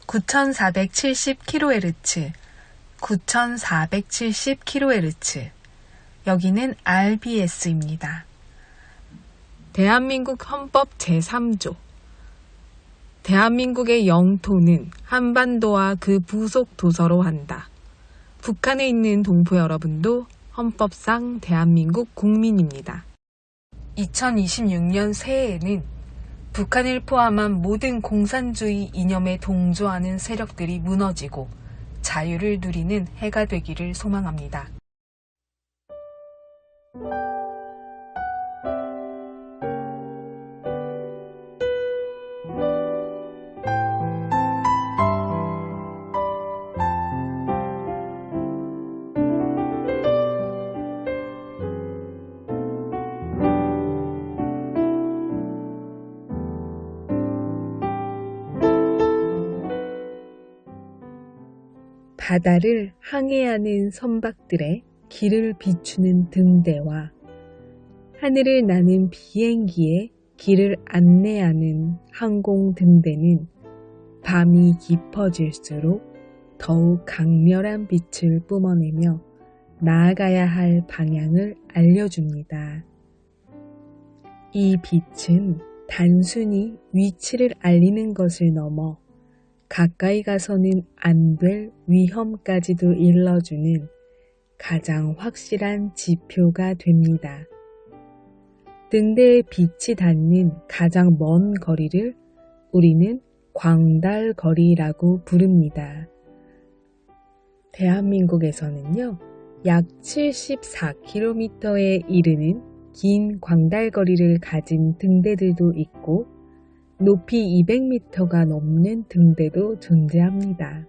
9470kHz, 9470kHz. 여기는 RBS입니다. 대한민국 헌법 제3조. 대한민국의 영토는 한반도와 그 부속 도서로 한다. 북한에 있는 동포 여러분도 헌법상 대한민국 국민입니다. 2026년 새해에는 북한을 포함한 모든 공산주의 이념에 동조하는 세력들이 무너지고 자유를 누리는 해가 되기를 소망합니다. 바다를 항해하는 선박들의 길을 비추는 등대와 하늘을 나는 비행기의 길을 안내하는 항공 등대는 밤이 깊어질수록 더욱 강렬한 빛을 뿜어내며 나아가야 할 방향을 알려줍니다. 이 빛은 단순히 위치를 알리는 것을 넘어 가까이 가서는 안 될 위험까지도 일러주는 가장 확실한 지표가 됩니다. 등대에 빛이 닿는 가장 먼 거리를 우리는 광달거리라고 부릅니다. 대한민국에서는요, 약 74km에 이르는 긴 광달거리를 가진 등대들도 있고 높이 200m가 넘는 등대도 존재합니다.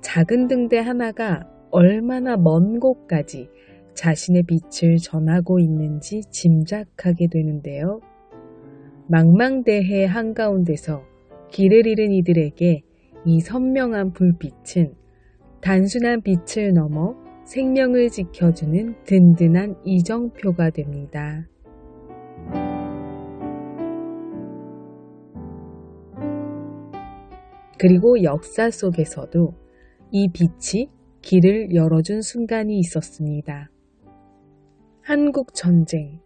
작은 등대 하나가 얼마나 먼 곳까지 자신의 빛을 전하고 있는지 짐작하게 되는데요. 망망대해 한가운데서 길을 잃은 이들에게 이 선명한 불빛은 단순한 빛을 넘어 생명을 지켜주는 든든한 이정표가 됩니다. 그리고 역사 속에서도 이 빛이 길을 열어준 순간이 있었습니다. 한국전쟁,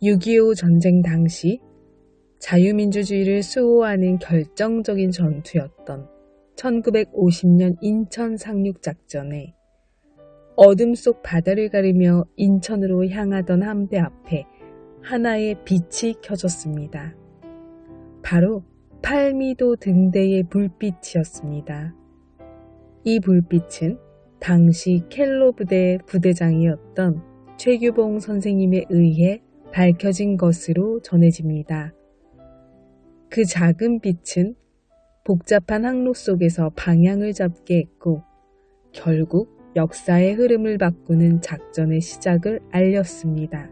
6.25 전쟁 당시 자유민주주의를 수호하는 결정적인 전투였던 1950년 인천 상륙작전에 어둠 속 바다를 가르며 인천으로 향하던 함대 앞에 하나의 빛이 켜졌습니다. 바로 팔미도 등대의 불빛이었습니다. 이 불빛은 당시 켈로 부대 부대장이었던 최규봉 선생님에 의해 밝혀진 것으로 전해집니다. 그 작은 빛은 복잡한 항로 속에서 방향을 잡게 했고 결국 역사의 흐름을 바꾸는 작전의 시작을 알렸습니다.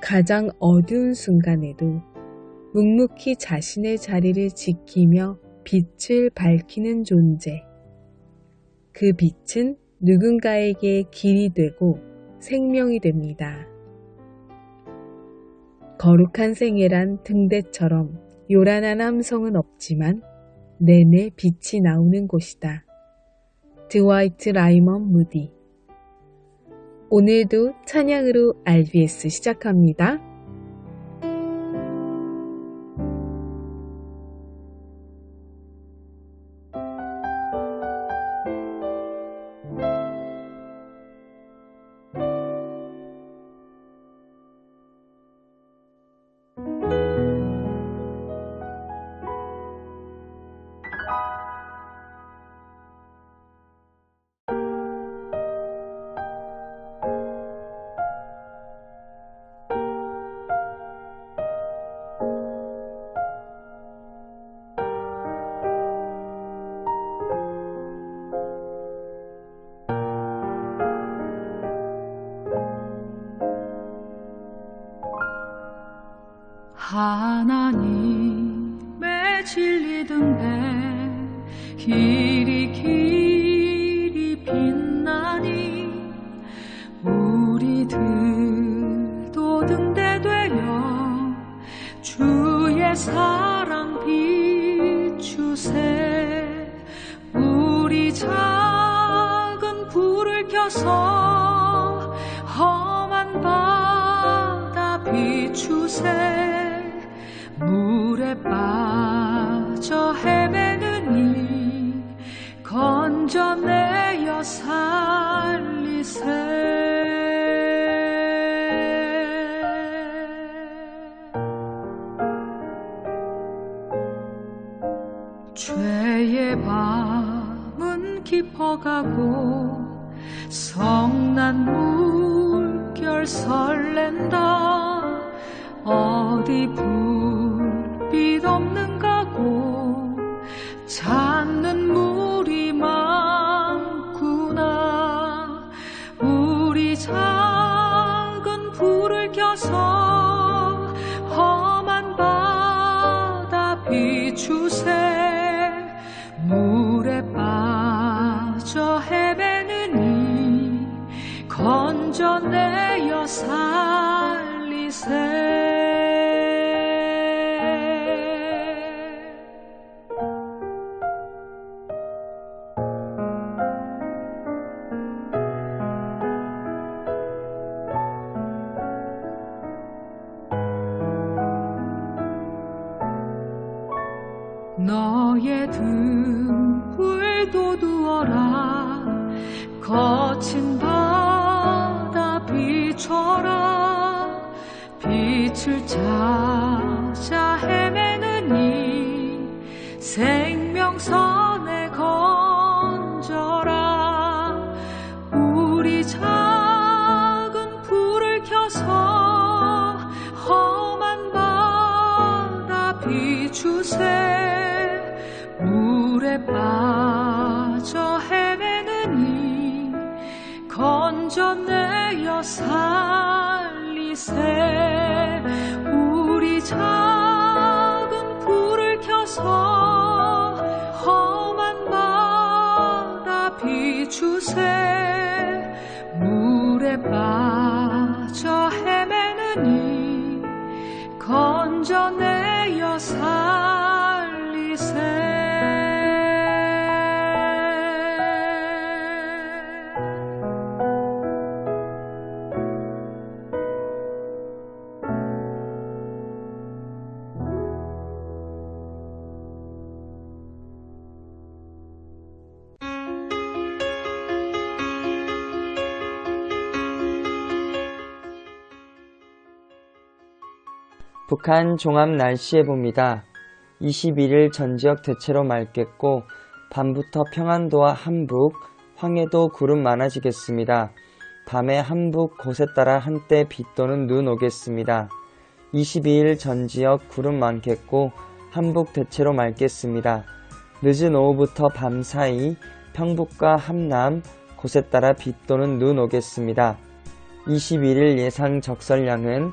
가장 어두운 순간에도 묵묵히 자신의 자리를 지키며 빛을 밝히는 존재. 그 빛은 누군가에게 길이 되고 생명이 됩니다. 거룩한 생애란 등대처럼 요란한 함성은 없지만 내내 빛이 나오는 곳이다. 드와이트 라이먼 무디. 오늘도 찬양으로 RBS 시작합니다. 사랑 비추세. 우리 작은 불을 켜서 험한 바다 비추세. 물에 빠져 헤매는 이 건져내어 살리세. 죄의 밤은 깊어가고 성난 물결 설렌다. 어디 불빛 없는가 고 찾는 물이 많구나. 우리 작은 불을 켜서 험한 바다 비추세. 물에 빠져 헤매는 이 건져내어 살리세. 너의 등불 돋우어라. 거친 바다 비춰라. 빛을 찾아 헤매는 이 생명선에 건져라. 우리 작은 불을 켜서 험한 바다 비추세. 물에 빠져 헤매는 이 건져내어 살리세. 우리 작은 불을 켜서 험한 바다 비추세. 물에 빠져 헤매는 이 건져내어 살리세. 북한 종합 날씨예보입니다. 21일 전 지역 대체로 맑겠고 밤부터 평안도와 함북, 황해도 구름 많아지겠습니다. 밤에 함북 곳에 따라 한때 비 또는 눈 오겠습니다. 22일 전 지역 구름 많겠고 함북 대체로 맑겠습니다. 늦은 오후부터 밤 사이 평북과 함남 곳에 따라 비 또는 눈 오겠습니다. 21일 예상 적설량은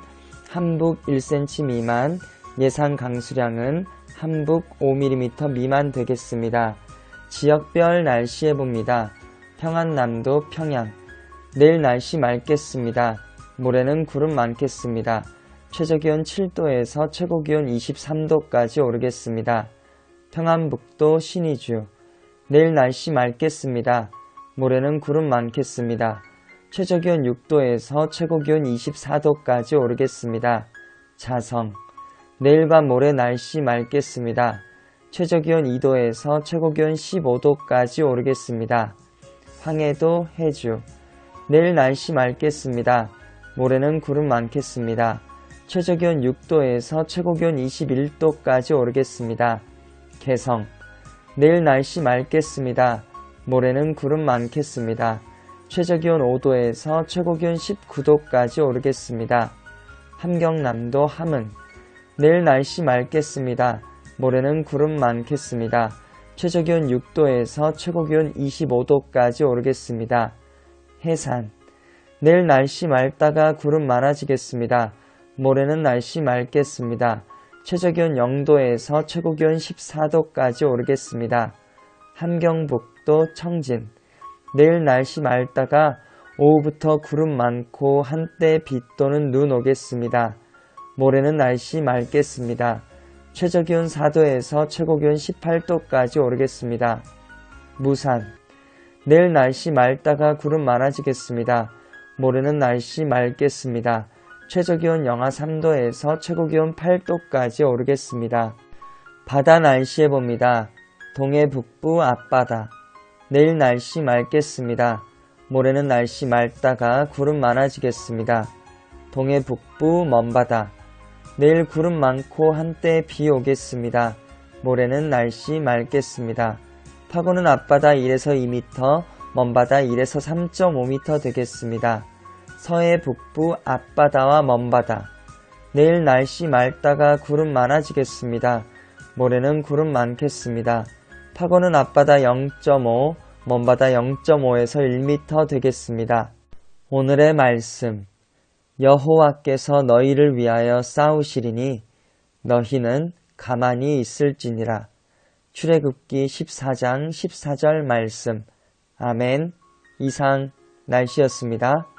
함북 1cm 미만, 예상 강수량은 함북 5mm 미만 되겠습니다. 지역별 날씨 예보입니다. 평안남도 평양, 내일 날씨 맑겠습니다. 모레는 구름 많겠습니다. 최저기온 7도에서 최고기온 23도까지 오르겠습니다. 평안북도 신의주, 내일 날씨 맑겠습니다. 모레는 구름 많겠습니다. 최저기온 6도에서 최고기온 24도까지 오르겠습니다. 자성, 내일과 모레 날씨 맑겠습니다. 최저기온 2도에서 최고기온 15도까지 오르겠습니다. 황해도 해주, 내일 날씨 맑겠습니다. 모레는 구름 많겠습니다. 최저기온 6도에서 최고기온 21도까지 오르겠습니다. 개성, 내일 날씨 맑겠습니다. 모레는 구름 많겠습니다. 최저기온 5도에서 최고기온 19도까지 오르겠습니다. 함경남도 함흥, 내일 날씨 맑겠습니다. 모레는 구름 많겠습니다. 최저기온 6도에서 최고기온 25도까지 오르겠습니다. 해산, 내일 날씨 맑다가 구름 많아지겠습니다. 모레는 날씨 맑겠습니다. 최저기온 0도에서 최고기온 14도까지 오르겠습니다. 함경북도 청진, 내일 날씨 맑다가 오후부터 구름 많고 한때 비 또는 눈 오겠습니다. 모레는 날씨 맑겠습니다. 최저기온 4도에서 최고기온 18도까지 오르겠습니다. 무산. 내일 날씨 맑다가 구름 많아지겠습니다. 모레는 날씨 맑겠습니다. 최저기온 영하 3도에서 최고기온 8도까지 오르겠습니다. 바다 날씨 해봅니다. 동해 북부 앞바다. 내일 날씨 맑겠습니다. 모레는 날씨 맑다가 구름 많아지겠습니다. 동해 북부 먼바다. 내일 구름 많고 한때 비 오겠습니다. 모레는 날씨 맑겠습니다. 파고는 앞바다 1에서 2m, 먼바다 1에서 3.5m 되겠습니다. 서해 북부 앞바다와 먼바다. 내일 날씨 맑다가 구름 많아지겠습니다. 모레는 구름 많겠습니다. 파고는 앞바다 0.5, 먼바다 0.5에서 1m 되겠습니다. 오늘의 말씀. 여호와께서 너희를 위하여 싸우시리니 너희는 가만히 있을지니라. 출애굽기 14장 14절 말씀. 아멘. 이상 날씨였습니다.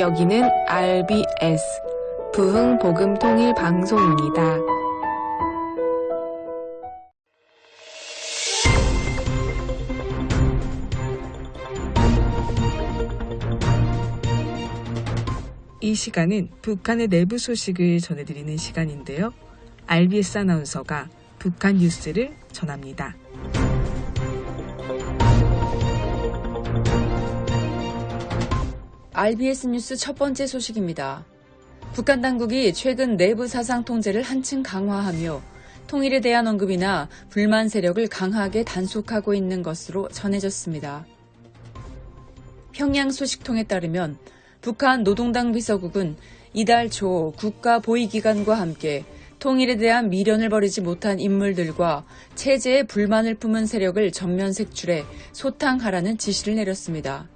여기는 RBS 부흥복음통일방송입니다. 이 시간은 북한의 내부 소식을 전해드리는 시간인데요. RBS 아나운서가 북한 뉴스를 전합니다. RBS 뉴스 첫 번째 소식입니다. 북한 당국이 최근 내부 사상 통제를 한층 강화하며 통일에 대한 언급이나 불만 세력을 강하게 단속하고 있는 것으로 전해졌습니다. 평양 소식통에 따르면 북한 노동당 비서국은 이달 초 국가보위기관과 함께 통일에 대한 미련을 버리지 못한 인물들과 체제에 불만을 품은 세력을 전면 색출해 소탕하라는 지시를 내렸습니다.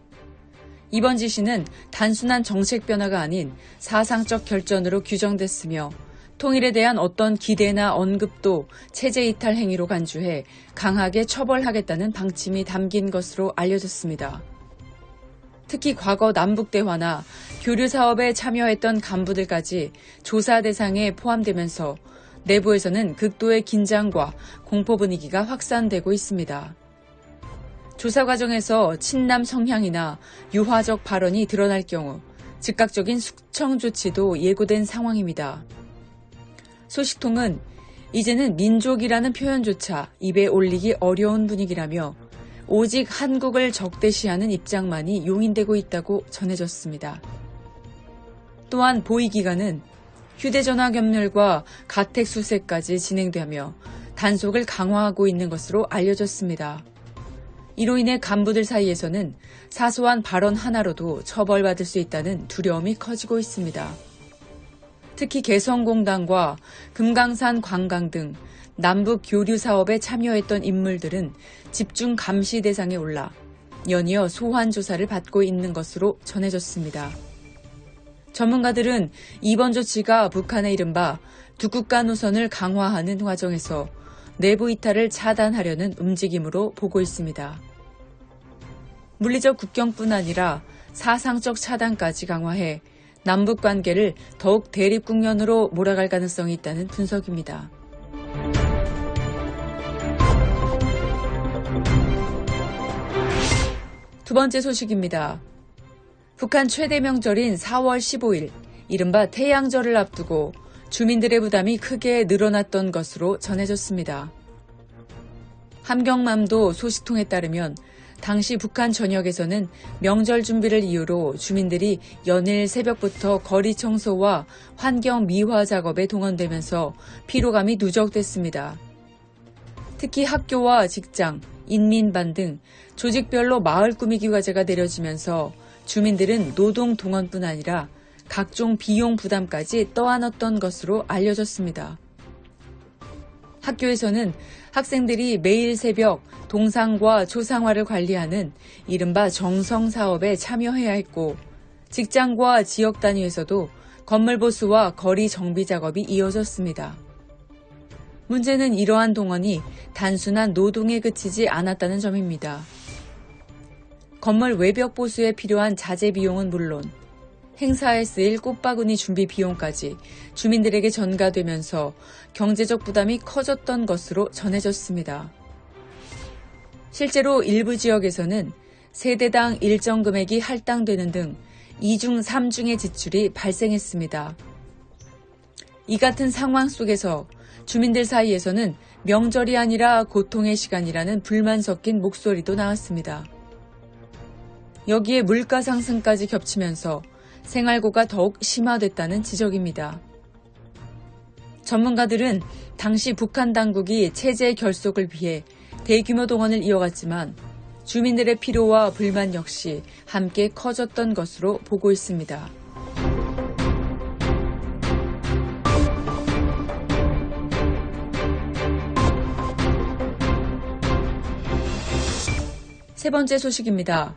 이번 지시는 단순한 정책 변화가 아닌 사상적 결전으로 규정됐으며 통일에 대한 어떤 기대나 언급도 체제 이탈 행위로 간주해 강하게 처벌하겠다는 방침이 담긴 것으로 알려졌습니다. 특히 과거 남북대화나 교류 사업에 참여했던 간부들까지 조사 대상에 포함되면서 내부에서는 극도의 긴장과 공포 분위기가 확산되고 있습니다. 조사 과정에서 친남 성향이나 유화적 발언이 드러날 경우 즉각적인 숙청 조치도 예고된 상황입니다. 소식통은 이제는 민족이라는 표현조차 입에 올리기 어려운 분위기라며 오직 한국을 적대시하는 입장만이 용인되고 있다고 전해졌습니다. 또한 보위기관은 휴대전화 검열과 가택 수색까지 진행되며 단속을 강화하고 있는 것으로 알려졌습니다. 이로 인해 간부들 사이에서는 사소한 발언 하나로도 처벌받을 수 있다는 두려움이 커지고 있습니다. 특히 개성공단과 금강산 관광 등 남북 교류 사업에 참여했던 인물들은 집중 감시 대상에 올라 연이어 소환 조사를 받고 있는 것으로 전해졌습니다. 전문가들은 이번 조치가 북한의 이른바 두 국가 노선을 강화하는 과정에서 내부 이탈을 차단하려는 움직임으로 보고 있습니다. 물리적 국경뿐 아니라 사상적 차단까지 강화해 남북 관계를 더욱 대립 국면으로 몰아갈 가능성이 있다는 분석입니다. 두 번째 소식입니다. 북한 최대 명절인 4월 15일, 이른바 태양절을 앞두고 주민들의 부담이 크게 늘어났던 것으로 전해졌습니다. 함경남도 소식통에 따르면 당시 북한 전역에서는 명절 준비를 이유로 주민들이 연일 새벽부터 거리 청소와 환경 미화 작업에 동원되면서 피로감이 누적됐습니다. 특히 학교와 직장, 인민반 등 조직별로 마을 꾸미기 과제가 내려지면서 주민들은 노동 동원뿐 아니라 각종 비용 부담까지 떠안았던 것으로 알려졌습니다. 학교에서는 학생들이 매일 새벽 동상과 초상화를 관리하는 이른바 정성 사업에 참여해야 했고, 직장과 지역 단위에서도 건물 보수와 거리 정비 작업이 이어졌습니다. 문제는 이러한 동원이 단순한 노동에 그치지 않았다는 점입니다. 건물 외벽 보수에 필요한 자재 비용은 물론 행사에 쓰일 꽃바구니 준비 비용까지 주민들에게 전가되면서 경제적 부담이 커졌던 것으로 전해졌습니다. 실제로 일부 지역에서는 세대당 일정 금액이 할당되는 등 2중, 3중의 지출이 발생했습니다. 이 같은 상황 속에서 주민들 사이에서는 명절이 아니라 고통의 시간이라는 불만 섞인 목소리도 나왔습니다. 여기에 물가 상승까지 겹치면서 생활고가 더욱 심화됐다는 지적입니다. 전문가들은 당시 북한 당국이 체제 결속을 위해 대규모 동원을 이어갔지만 주민들의 피로와 불만 역시 함께 커졌던 것으로 보고 있습니다. 세 번째 소식입니다.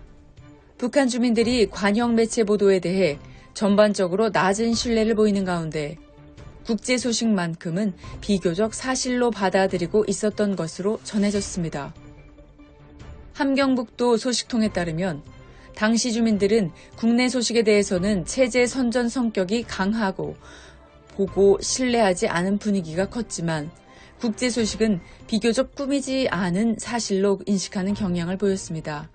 북한 주민들이 관영 매체 보도에 대해 전반적으로 낮은 신뢰를 보이는 가운데 국제 소식만큼은 비교적 사실로 받아들이고 있었던 것으로 전해졌습니다. 함경북도 소식통에 따르면 당시 주민들은 국내 소식에 대해서는 체제 선전 성격이 강하고 보고 신뢰하지 않은 분위기가 컸지만 국제 소식은 비교적 꾸미지 않은 사실로 인식하는 경향을 보였습니다.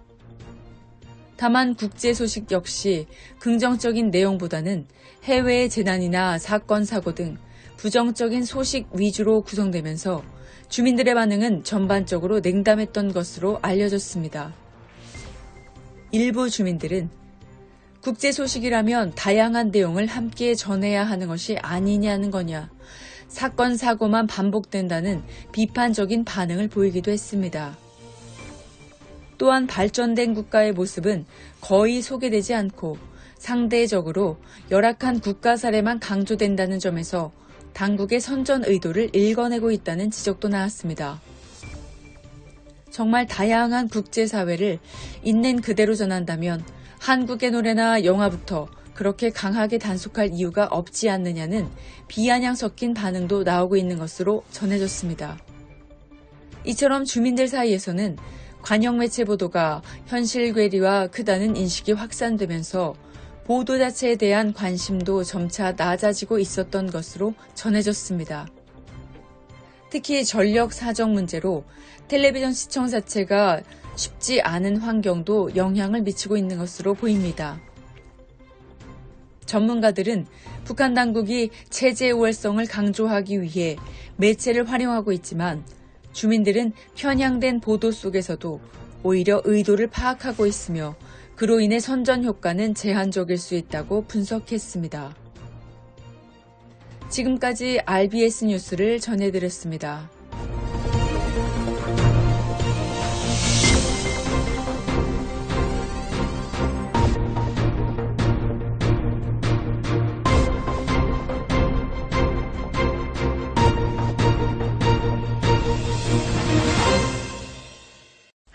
다만 국제 소식 역시 긍정적인 내용보다는 해외의 재난이나 사건, 사고 등 부정적인 소식 위주로 구성되면서 주민들의 반응은 전반적으로 냉담했던 것으로 알려졌습니다. 일부 주민들은 국제 소식이라면 다양한 내용을 함께 전해야 하는 것이 아니냐는 거냐, 사건, 사고만 반복된다는 비판적인 반응을 보이기도 했습니다. 또한 발전된 국가의 모습은 거의 소개되지 않고 상대적으로 열악한 국가 사례만 강조된다는 점에서 당국의 선전 의도를 읽어내고 있다는 지적도 나왔습니다. 정말 다양한 국제사회를 있는 그대로 전한다면 한국의 노래나 영화부터 그렇게 강하게 단속할 이유가 없지 않느냐는 비아냥 섞인 반응도 나오고 있는 것으로 전해졌습니다. 이처럼 주민들 사이에서는 관영 매체 보도가 현실 괴리와 크다는 인식이 확산되면서 보도 자체에 대한 관심도 점차 낮아지고 있었던 것으로 전해졌습니다. 특히 전력 사정 문제로 텔레비전 시청 자체가 쉽지 않은 환경도 영향을 미치고 있는 것으로 보입니다. 전문가들은 북한 당국이 체제 우월성을 강조하기 위해 매체를 활용하고 있지만 주민들은 편향된 보도 속에서도 오히려 의도를 파악하고 있으며 그로 인해 선전 효과는 제한적일 수 있다고 분석했습니다. 지금까지 RBS 뉴스를 전해드렸습니다.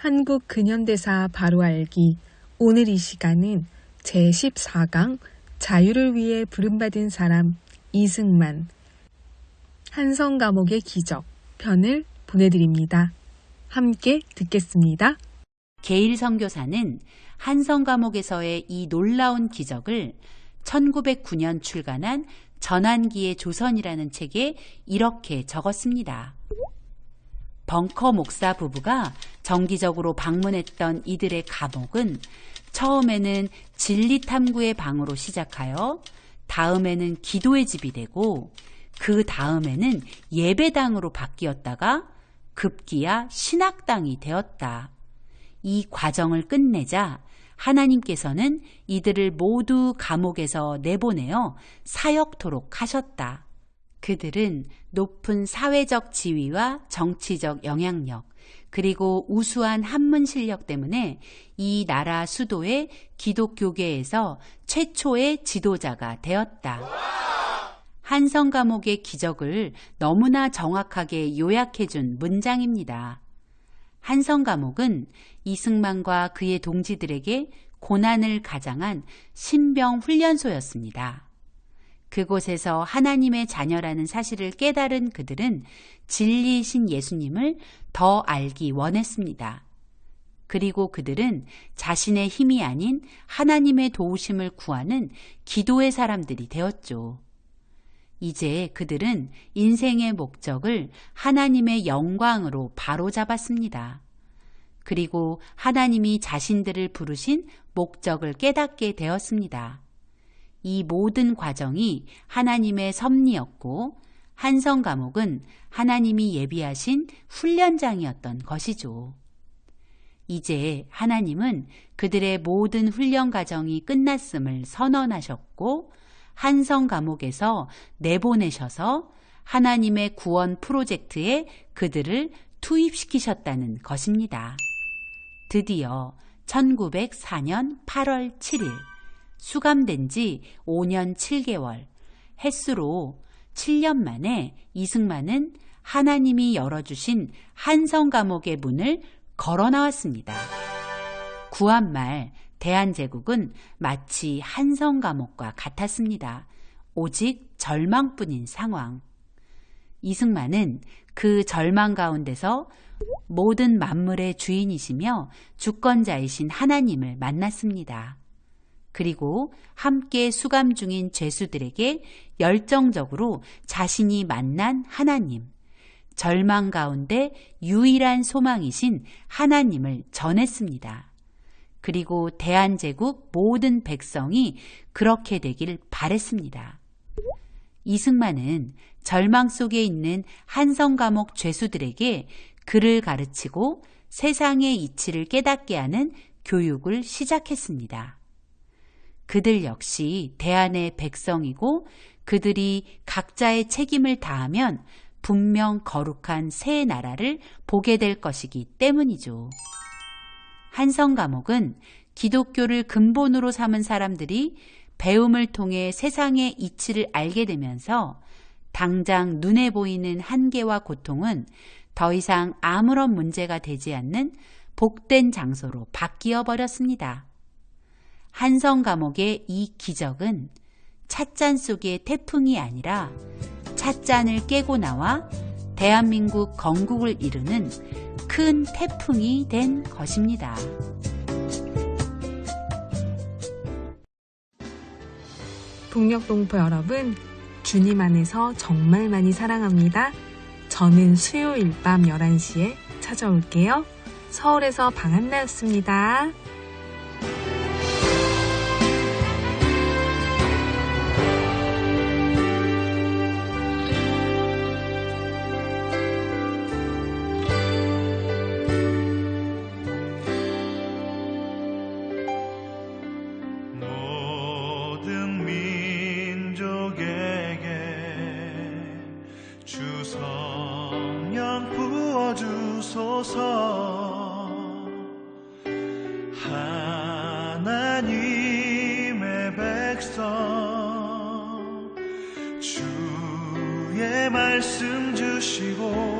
한국 근현대사 바로 알기. 오늘 이 시간은 제14강 자유를 위해 부름받은 사람 이승만 한성 감옥의 기적 편을 보내드립니다. 함께 듣겠습니다. 게일 선교사는 한성 감옥에서의 이 놀라운 기적을 1909년 출간한 전환기의 조선이라는 책에 이렇게 적었습니다. 벙커 목사 부부가 정기적으로 방문했던 이들의 감옥은 처음에는 진리 탐구의 방으로 시작하여 다음에는 기도의 집이 되고 그 다음에는 예배당으로 바뀌었다가 급기야 신학당이 되었다. 이 과정을 끝내자 하나님께서는 이들을 모두 감옥에서 내보내어 사역토록 하셨다. 그들은 높은 사회적 지위와 정치적 영향력, 그리고 우수한 한문 실력 때문에 이 나라 수도의 기독교계에서 최초의 지도자가 되었다. 한성 감옥의 기적을 너무나 정확하게 요약해준 문장입니다. 한성 감옥은 이승만과 그의 동지들에게 고난을 가장한 신병 훈련소였습니다. 그곳에서 하나님의 자녀라는 사실을 깨달은 그들은 진리이신 예수님을 더 알기 원했습니다. 그리고 그들은 자신의 힘이 아닌 하나님의 도우심을 구하는 기도의 사람들이 되었죠. 이제 그들은 인생의 목적을 하나님의 영광으로 바로잡았습니다. 그리고 하나님이 자신들을 부르신 목적을 깨닫게 되었습니다. 이 모든 과정이 하나님의 섭리였고 한성 감옥은 하나님이 예비하신 훈련장이었던 것이죠. 이제 하나님은 그들의 모든 훈련 과정이 끝났음을 선언하셨고 한성 감옥에서 내보내셔서 하나님의 구원 프로젝트에 그들을 투입시키셨다는 것입니다. 드디어 1904년 8월 7일 수감된 지 5년 7개월, 햇수로 7년 만에 이승만은 하나님이 열어주신 한성 감옥의 문을 걸어 나왔습니다. 구한말 대한제국은 마치 한성 감옥과 같았습니다. 오직 절망뿐인 상황. 이승만은 그 절망 가운데서 모든 만물의 주인이시며 주권자이신 하나님을 만났습니다. 그리고 함께 수감 중인 죄수들에게 열정적으로 자신이 만난 하나님, 절망 가운데 유일한 소망이신 하나님을 전했습니다. 그리고 대한제국 모든 백성이 그렇게 되길 바랬습니다. 이승만은 절망 속에 있는 한성 감옥 죄수들에게 글을 가르치고 세상의 이치를 깨닫게 하는 교육을 시작했습니다. 그들 역시 대한의 백성이고 그들이 각자의 책임을 다하면 분명 거룩한 새 나라를 보게 될 것이기 때문이죠. 한성 감옥은 기독교를 근본으로 삼은 사람들이 배움을 통해 세상의 이치를 알게 되면서 당장 눈에 보이는 한계와 고통은 더 이상 아무런 문제가 되지 않는 복된 장소로 바뀌어 버렸습니다. 한성 감옥의 이 기적은 찻잔 속의 태풍이 아니라 찻잔을 깨고 나와 대한민국 건국을 이루는 큰 태풍이 된 것입니다. 북녘동포 여러분, 주님 안에서 정말 많이 사랑합니다. 저는 수요일 밤 11시에 찾아올게요. 서울에서 방한나였습니다. 모든 민족에게 주 성령 부어주소서. 하나님의 백성 주의 말씀 주시고